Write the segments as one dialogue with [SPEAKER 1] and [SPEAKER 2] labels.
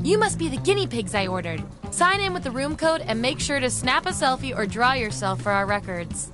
[SPEAKER 1] You must be the guinea pigs I ordered. Sign in with the room code and make sure to snap a selfie or draw yourself for our records.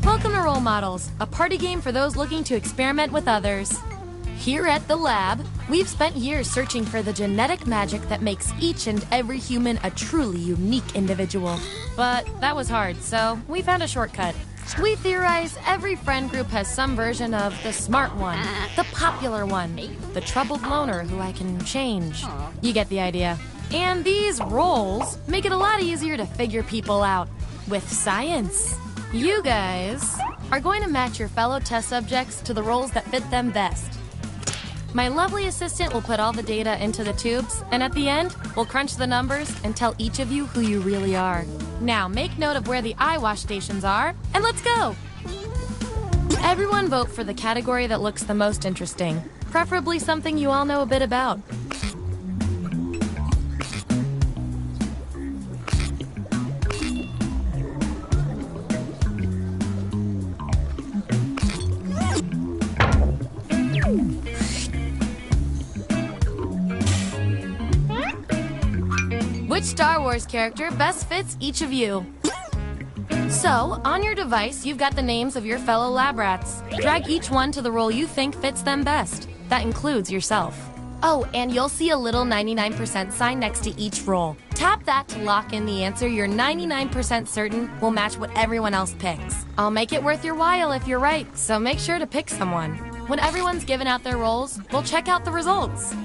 [SPEAKER 1] Welcome to Role Models, a party game for those looking to experiment with others. Here at the lab, we've spent years searching for the genetic magic that makes each and every human a truly unique individual. But that was hard, so we found a shortcut. We theorize every friend group has some version of the smart one, the popular one, the troubled loner who I can change. You get the idea. And these roles make it a lot easier to figure people out with science. You guys are going to match your fellow test subjects to the roles that fit them best. My lovely assistant will put all the data into the tubes, and at the end, we'll crunch the numbers and tell each of you who you really are. Now, make note of where the eye wash stations are, and let's go! Everyone vote for the category that looks the most interesting, preferably something you all know a bit about. Which Star Wars character best fits each of you? So, on your device, you've got the names of your fellow lab rats. Drag each one to the role you think fits them best. That includes yourself. Oh, and you'll see a little 99% sign next to each role. Tap that to lock in the answer you're 99% certain will match what everyone else picks. I'll make it worth your while if you're right, so make sure to pick someone. When everyone's given out their roles, we'll check out the results.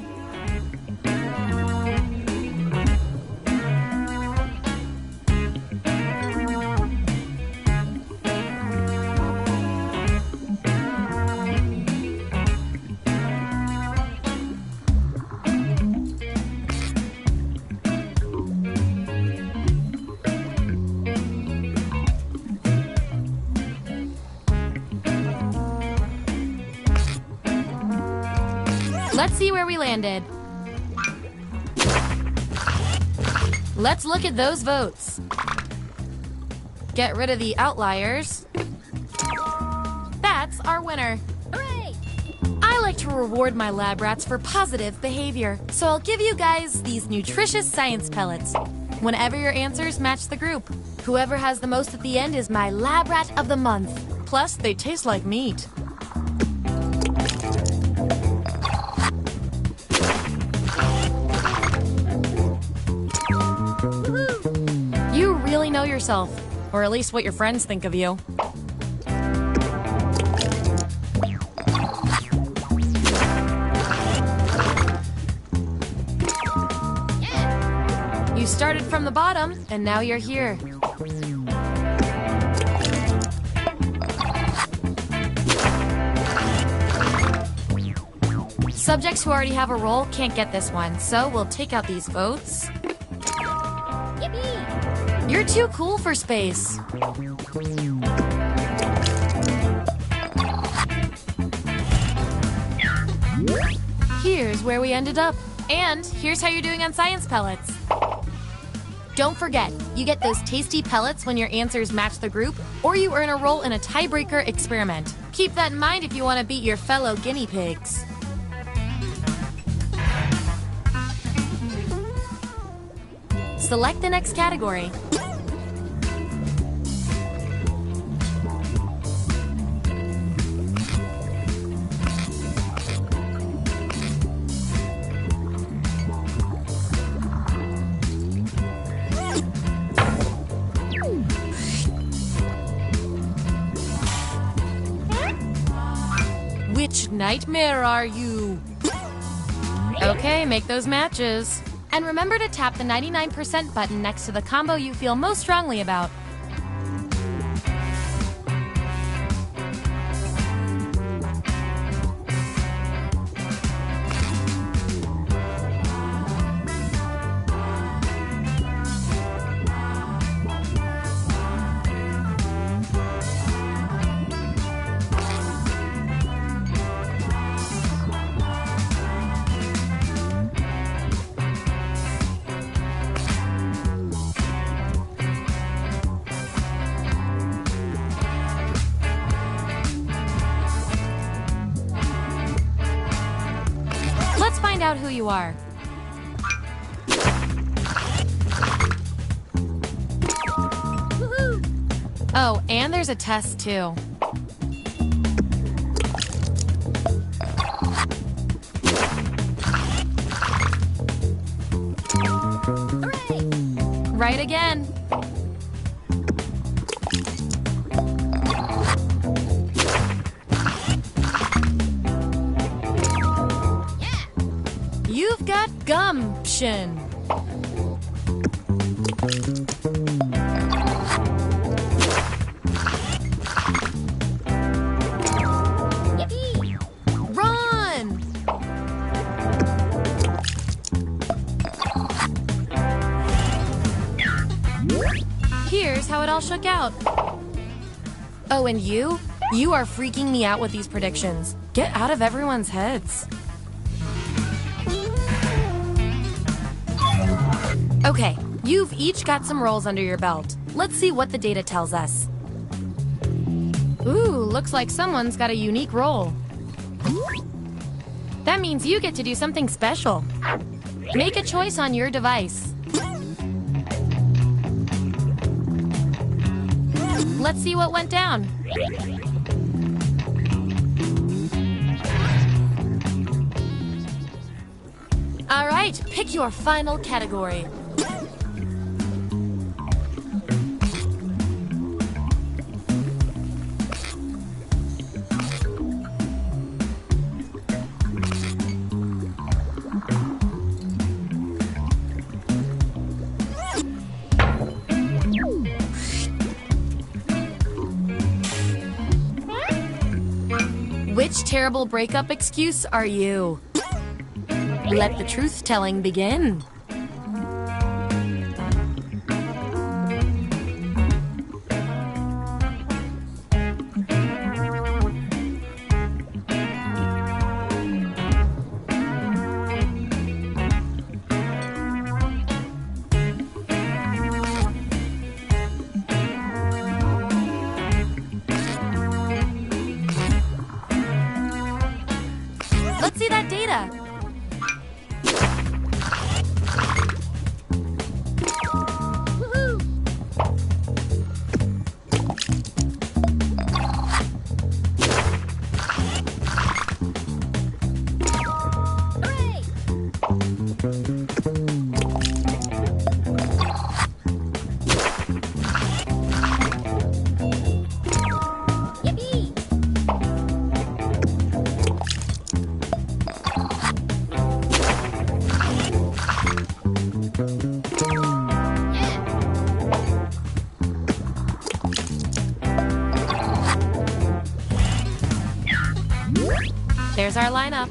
[SPEAKER 1] Let's see where we landed. Let's look at those votes. Get rid of the outliers. That's our winner. Hooray! I like to reward my lab rats for positive behavior, so I'll give you guys these nutritious science pellets whenever your answers match the group. Whoever has the most at the end is my lab rat of the month. Plus, they taste like meat. You really know yourself, or at least what your friends think of you. You started from the bottom, and now you're here. Subjects who already have a role can't get this one, so we'll take out these votes. Yippee! You're too cool for space. Here's where we ended up. And here's how you're doing on science pellets. Don't forget, you get those tasty pellets when your answers match the group, or you earn a role in a tiebreaker experiment. Keep that in mind if you want to beat your fellow guinea pigs. Select the next category. Which nightmare are you? Okay, make those matches. And remember to tap the 99% button next to the combo you feel most strongly about. Let's find out who you are. Woohoo! Oh, and there's a test too. Hooray! Right again. You've got gumption. Yippee! Run! Here's how it all shook out. Oh, and you? You are freaking me out with these predictions. Get out of everyone's heads. Okay, you've each got some roles under your belt. Let's see what the data tells us. Ooh, looks like someone's got a unique role. That means you get to do something special. Make a choice on your device. Let's see what went down. All right, pick your final category. Which terrible breakup excuse are you? Let the truth-telling begin. Let's see that data. Woohoo! Hooray! Yippee! There's our lineup.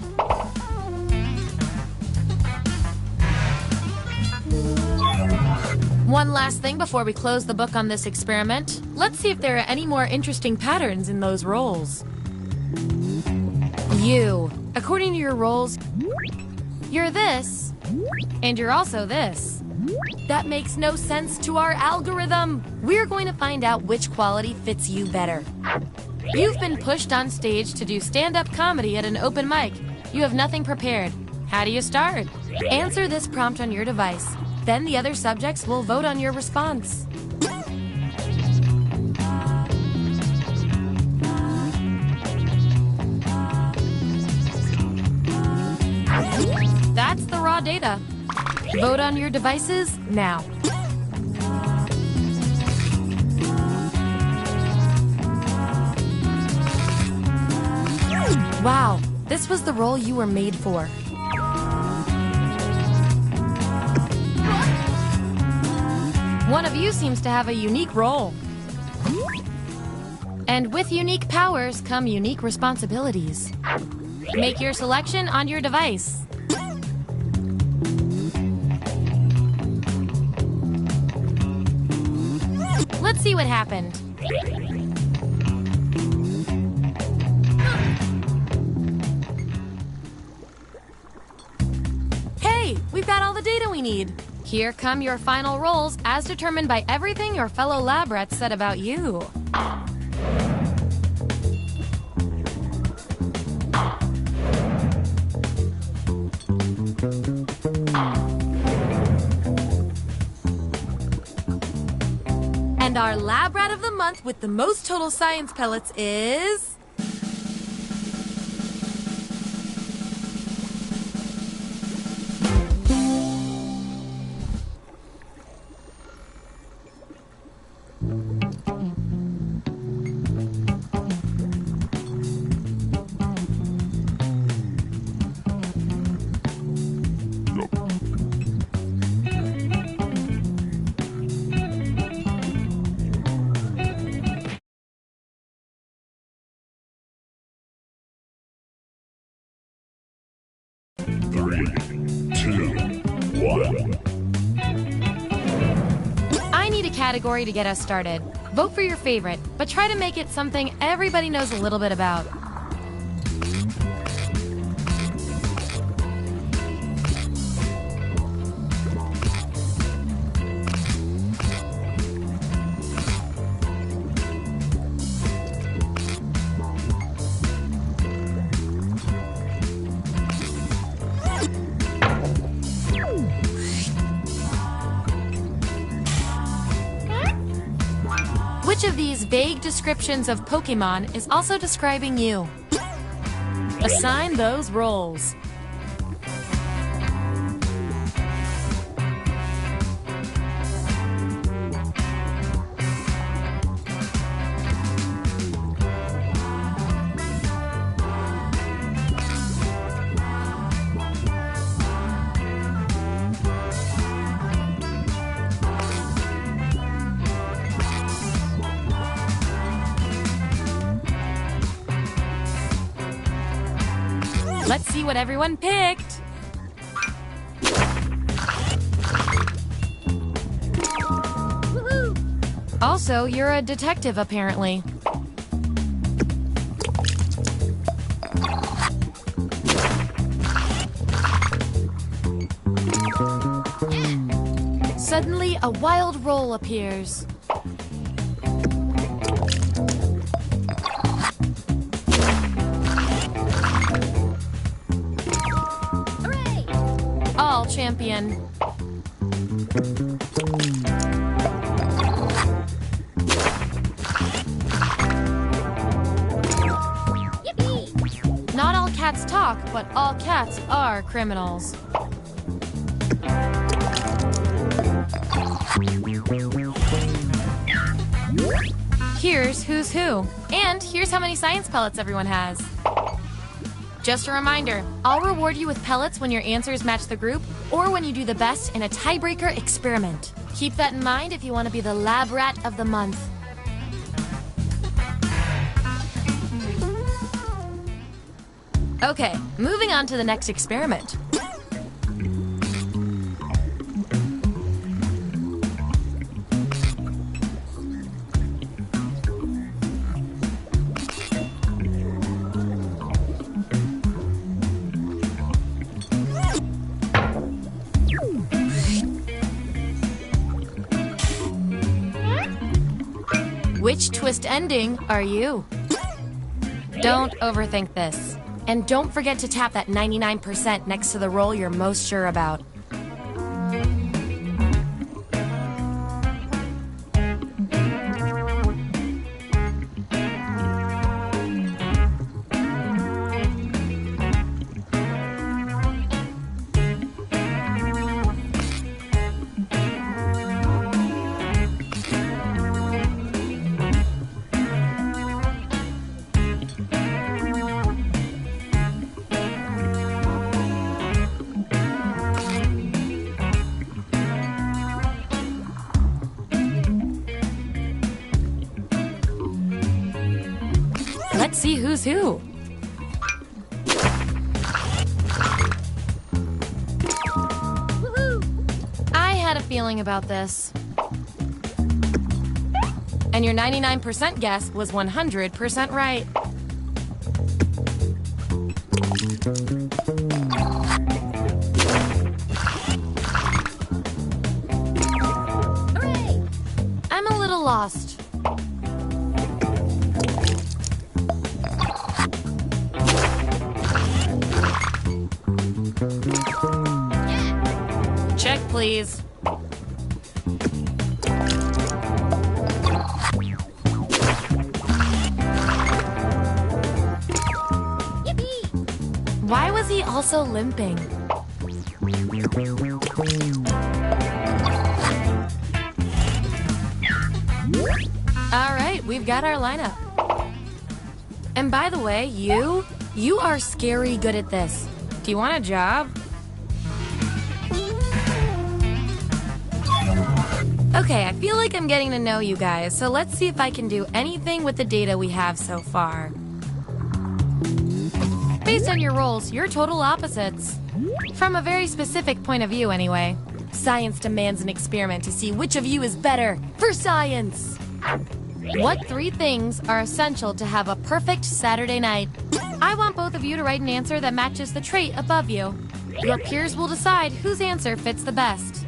[SPEAKER 1] One last thing before we close the book on this experiment. Let's see if there are any more interesting patterns in those roles. You. According to your roles, you're this, and you're also this. That makes no sense to our algorithm. We're going to find out which quality fits you better. You've been pushed on stage to do stand-up comedy at an open mic. You have nothing prepared. How do you start? Answer this prompt on your device. Then the other subjects will vote on your response. That's the raw data. Vote on your devices now. Wow, this was the role you were made for. One of you seems to have a unique role. And with unique powers come unique responsibilities. Make your selection on your device. Let's see what happened. Hey, we've got all the data we need. Here come your final roles as determined by everything your fellow lab rats said about you. And our lab rat of the month with the most total science pellets is... I need a category to get us started. Vote for your favorite, but try to make it something everybody knows a little bit about. Which of these vague descriptions of Pokemon is also describing you? Assign those roles. Let's see what everyone picked. Woohoo! Also, you're a detective, apparently. Suddenly, a wild role appears. champion. Yippee! Not all cats talk, but all cats are criminals. Here's who's who. And here's how many science pellets everyone has. Just a reminder, I'll reward you with pellets when your answers match the group or when you do the best in a tiebreaker experiment. Keep that in mind if you want to be the lab rat of the month. Okay, moving on to the next experiment. Which twist ending are you? Don't overthink this. And don't forget to tap that 99% next to the roll you're most sure about. Let's see who's who. I had a feeling about this. And your 99% guess was 100% right. Hooray! I'm a little lost. Check, please. Yippee! Why was he also limping? All right, we've got our lineup. And by the way, you are scary good at this. Do you want a job? Okay, I feel like I'm getting to know you guys, so let's see if I can do anything with the data we have so far. Based on your roles, you're total opposites. From a very specific point of view, anyway. Science demands an experiment to see which of you is better for science. What 3 things are essential to have a perfect Saturday night? I want both of you to write an answer that matches the trait above you. Your peers will decide whose answer fits the best.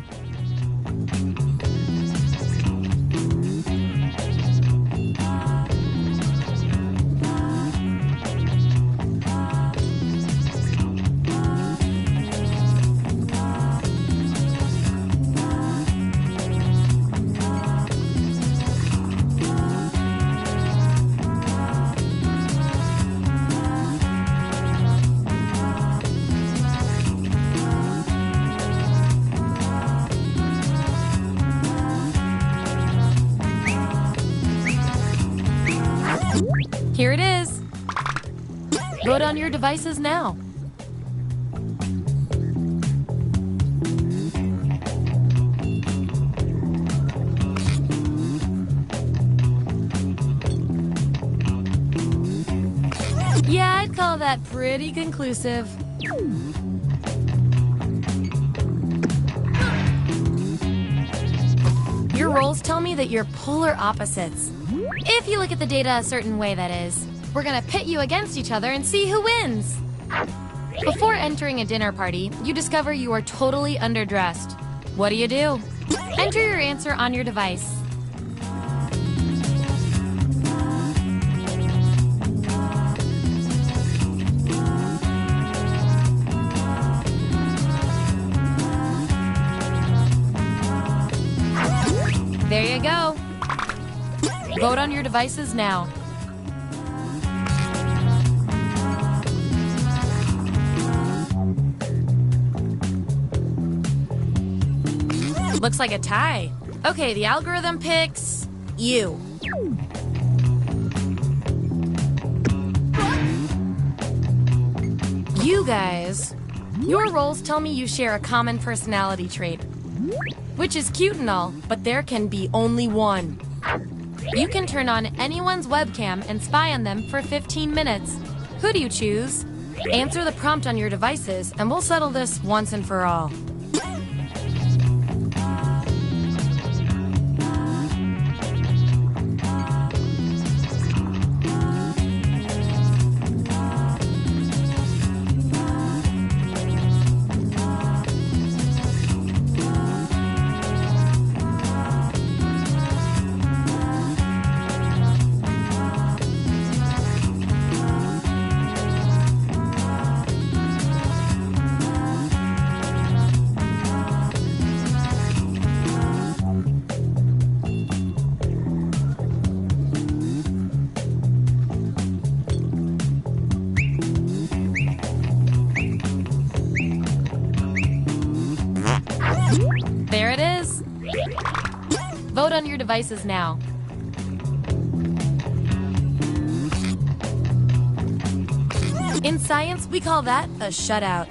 [SPEAKER 1] Here it is. Vote on your devices now. Yeah, I'd call that pretty conclusive. Your roles tell me that you're polar opposites. If you look at the data a certain way, that is. We're gonna pit you against each other and see who wins. Before entering a dinner party, you discover you are totally underdressed. What do? Enter your answer on your device. Vote on your devices now. Looks like a tie. Okay, the algorithm picks you. You guys, your roles tell me you share a common personality trait, which is cute and all, but there can be only one. You can turn on anyone's webcam and spy on them for 15 minutes. Who do you choose? Answer the prompt on your devices, and we'll settle this once and for all. There it is. Vote on your devices now. In science, we call that a shutout.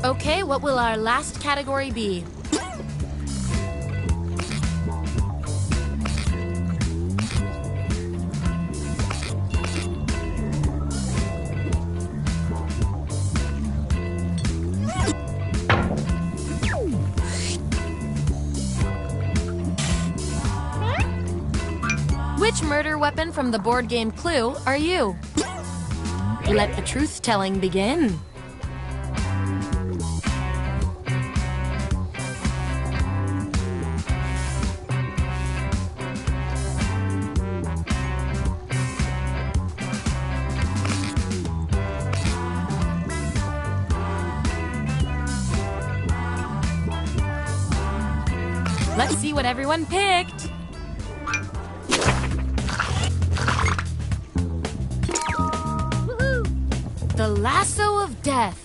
[SPEAKER 1] Okay, what will our last category be? Which murder weapon from the board game Clue are you? Let the truth-telling begin. Let's see what everyone picked. The lasso of death.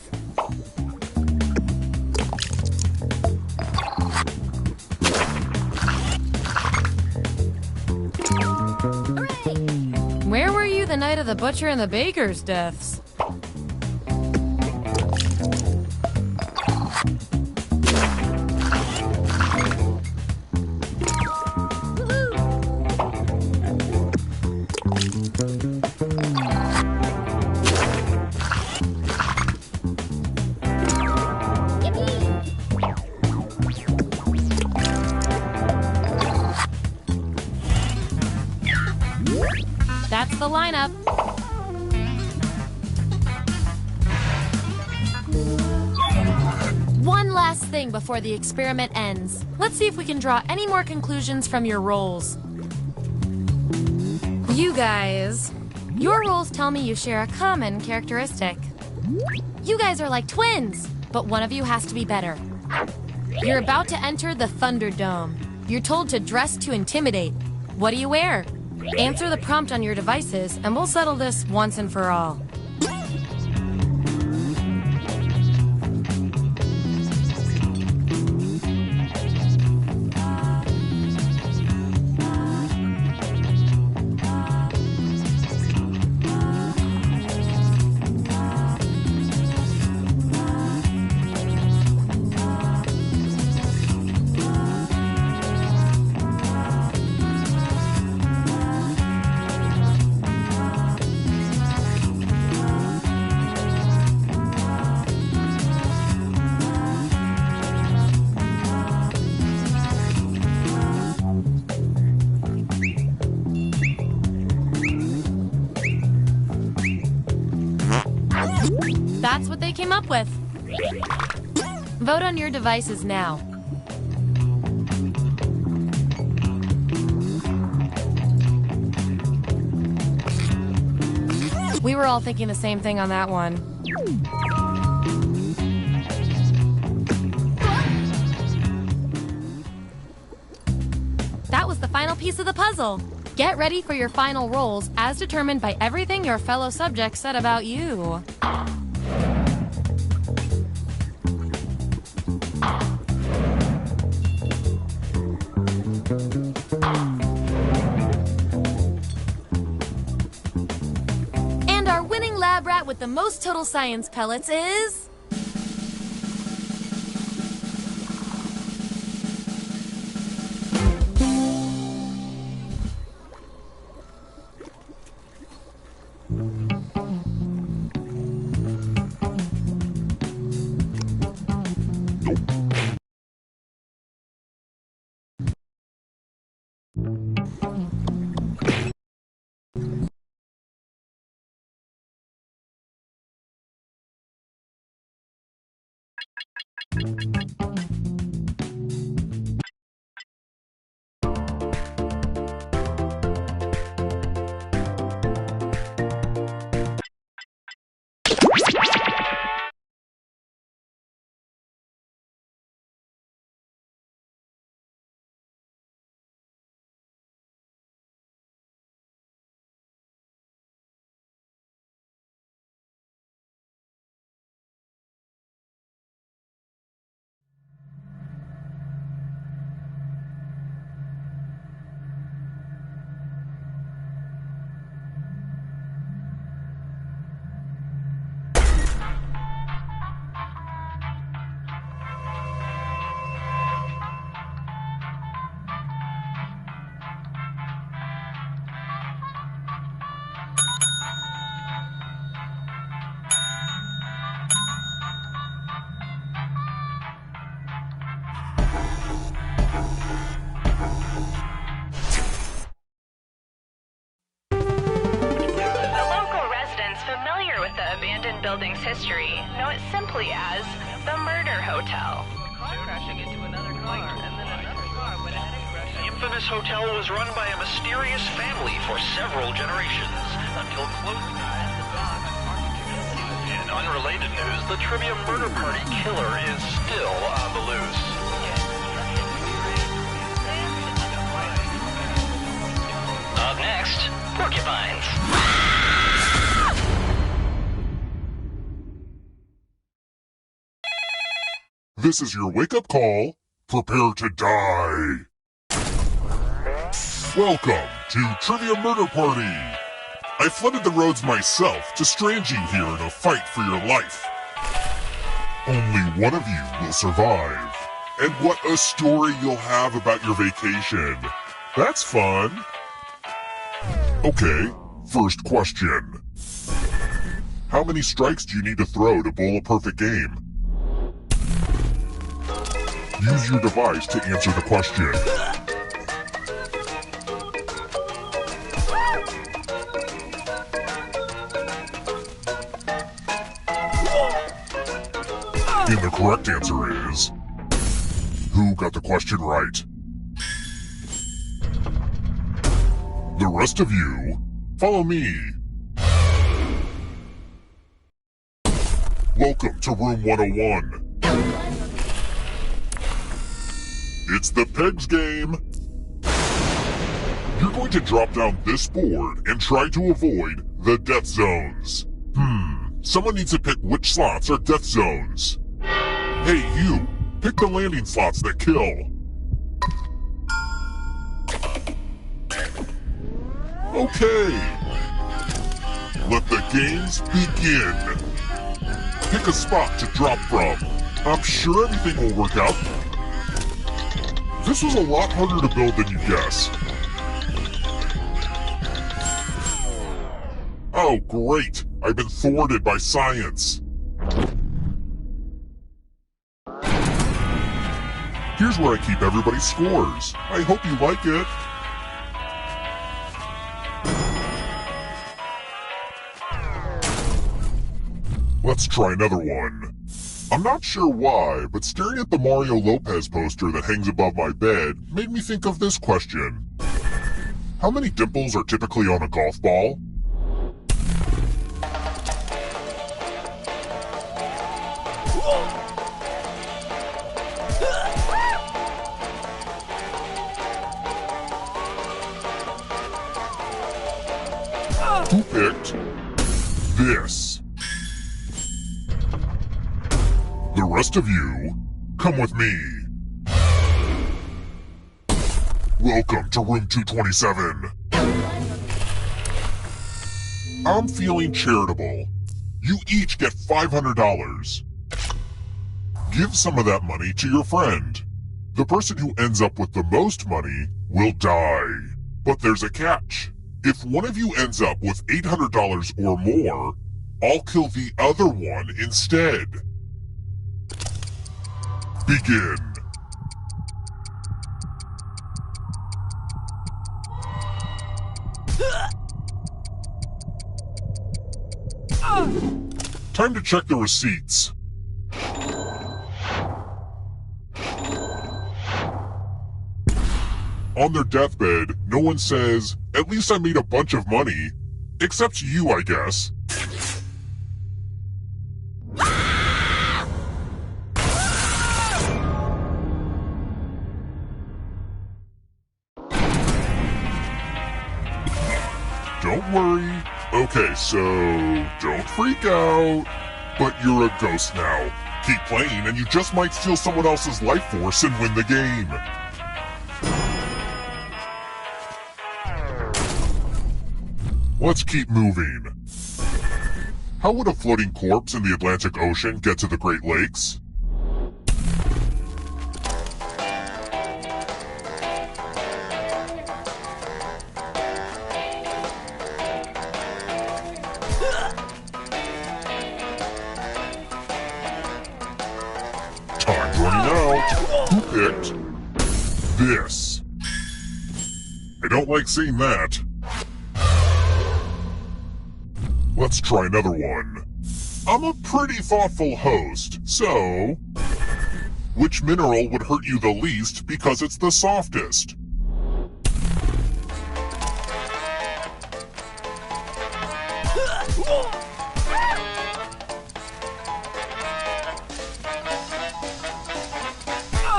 [SPEAKER 1] Hooray! Where were you the night of the butcher and the baker's deaths? That's the lineup. One last thing before the experiment ends. Let's see if we can draw any more conclusions from your roles. You guys, your roles tell me you share a common characteristic. You guys are like twins, but one of you has to be better. You're about to enter the Thunderdome. You're told to dress to intimidate. What do you wear? Answer the prompt on your devices, and we'll settle this once and for all. That's what they came up with. Vote on your devices now. We were all thinking the same thing on that one. almost the final piece of the puzzle. Get ready for your final rolls as determined by everything your fellow subjects said about you. And our winning lab rat with the most total science pellets is...
[SPEAKER 2] abandoned building's history know it simply as the Murder Hotel.
[SPEAKER 3] Crashing into another car, and then another car went ahead and crashed.
[SPEAKER 4] The infamous hotel was run by a mysterious family for several generations until close. In unrelated news, the trivia murder party killer is still on the loose. Up next, porcupines.
[SPEAKER 5] This is your wake-up call. Prepare to die. Welcome to Trivia Murder Party. I flooded the roads myself to strand you here in a fight for your life. Only one of you will survive. And what a story you'll have about your vacation. That's fun. Okay, first question. How many strikes do you need to throw to bowl a perfect game? Use your device to answer the question. And the correct answer is... Who got the question right? The rest of you, follow me. Welcome to Room 101. It's the Pegs game. You're going to drop down this board and try to avoid the death zones. Someone needs to pick which slots are death zones. Hey, you, pick the landing slots that kill. Okay. Let the games begin. Pick a spot to drop from. I'm sure everything will work out. This was a lot harder to build than you guess. Oh, great. I've been thwarted by science. Here's where I keep everybody's scores. I hope you like it. Let's try another one. I'm not sure why, but staring at the Mario Lopez poster that hangs above my bed made me think of this question. How many dimples are typically on a golf ball? Who picked this? The rest of you, come with me. Welcome to room 227. I'm feeling charitable. You each get $500. Give some of that money to your friend. The person who ends up with the most money will die. But there's a catch. If one of you ends up with $800 or more, I'll kill the other one instead. Begin. Time to check the receipts. On their deathbed, no one says, "At least I made a bunch of money." Except you, I guess. Don't worry. Okay, so don't freak out. But you're a ghost now. Keep playing and you just might steal someone else's life force and win the game. Let's keep moving. How would a floating corpse in the Atlantic Ocean get to the Great Lakes? Time running out. Who picked this? I don't like seeing that. Let's try another one. I'm a pretty thoughtful host, so... Which mineral would hurt you the least because it's the softest?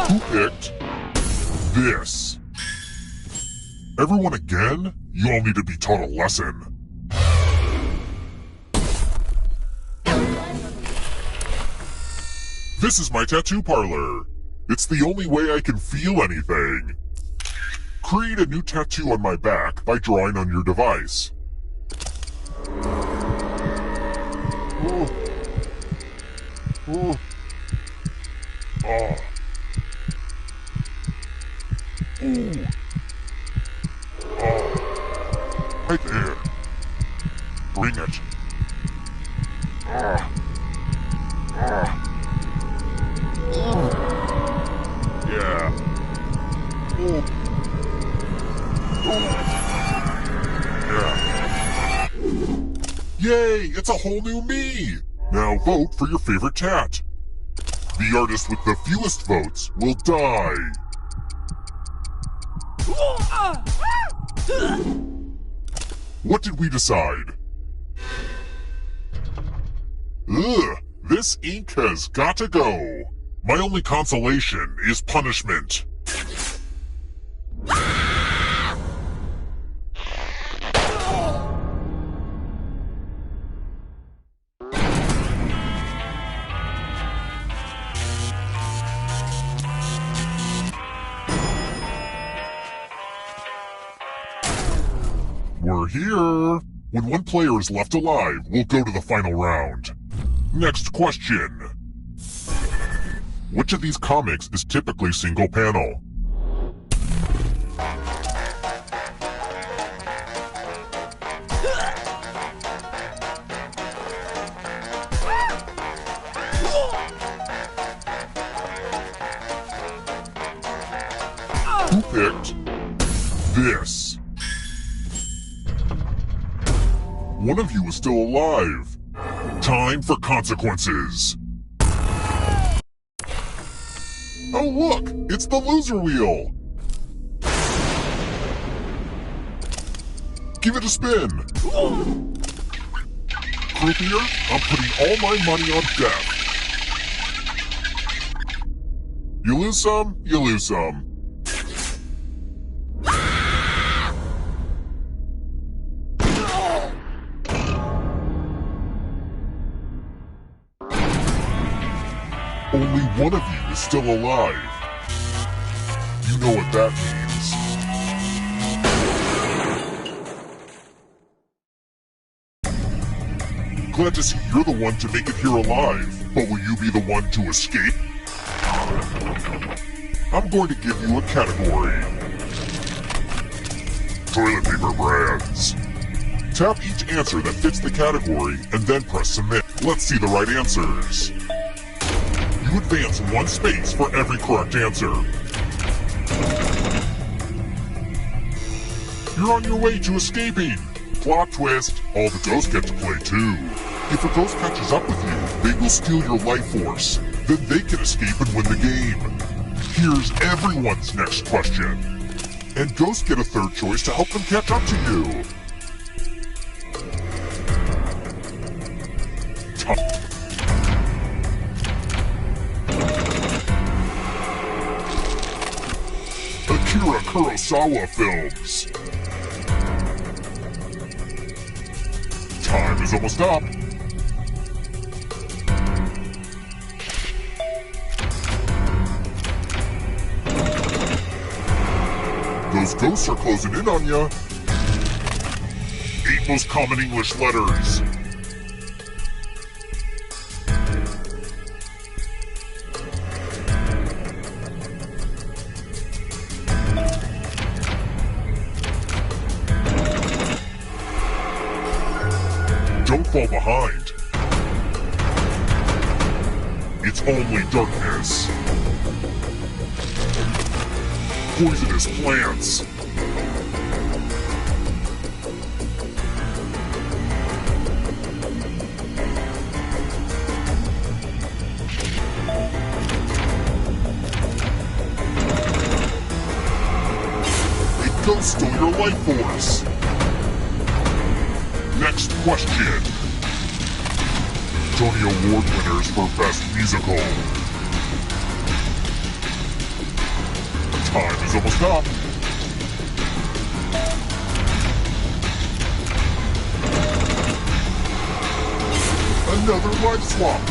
[SPEAKER 5] Who picked this? Everyone again? You all need to be taught a lesson. This is my tattoo parlor. It's the only way I can feel anything. Create a new tattoo on my back by drawing on your device. Oh. Oh. Oh. Ooh. Oh. Right there. Bring it. Ah. Ah. Yeah. Oh. Oh. Yeah. Yay! It's a whole new me! Now vote for your favorite tat. The artist with the fewest votes will die. What did we decide? Ugh! This ink has got to go. My only consolation is punishment. We're here. When one player is left alive, we'll go to the final round. Next question. Which of these comics is typically single panel? Who picked this? One of you is still alive. Time for consequences. Oh look, it's the loser wheel. Give it a spin. Croupier, I'm putting all my money on death. You lose some, you lose some. only one of you is still alive. You know what that means. Glad to see you're the one to make it here alive, but will you be the one to escape? I'm going to give you a category. Toilet paper brands. Tap each answer that fits the category and then press submit. Let's see the right answers. You advance 1 space for every correct answer. You're on your way to escaping. Plot twist, all the ghosts get to play too. If a ghost catches up with you, they will steal your life force. Then they can escape and win the game. Here's everyone's next question. And ghosts get a third choice to help them catch up to you. Akira Kurosawa films. Time is almost up. Those ghosts are closing in on ya. 8 most common English letters. Don't fall behind. It's only darkness. Poisonous plants. A ghost stole your life force. Next question. Tony Award winners for Best Musical. Time is almost up. Another life swap.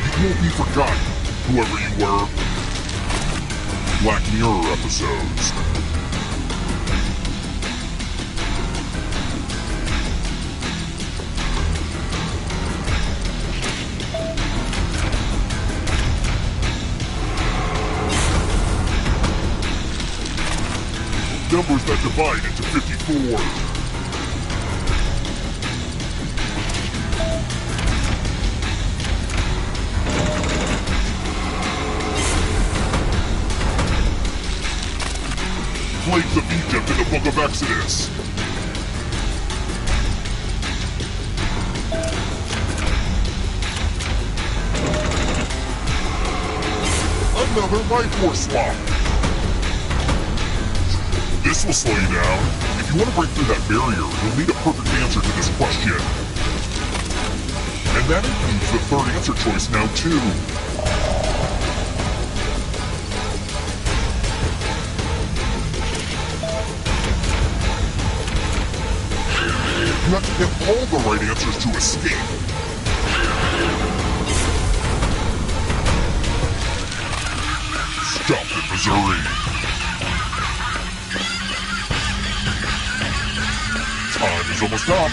[SPEAKER 5] You won't be forgotten, whoever you were. Black Mirror episodes. Numbers that divide into 54. Plagues of Egypt in the Book of Exodus. Another life force swap. This will slow you down. If you want to break through that barrier, you'll need a perfect answer to this question. And that includes the third answer choice now, too. You have to get all the right answers to escape. Stop in Missouri. Time is almost up.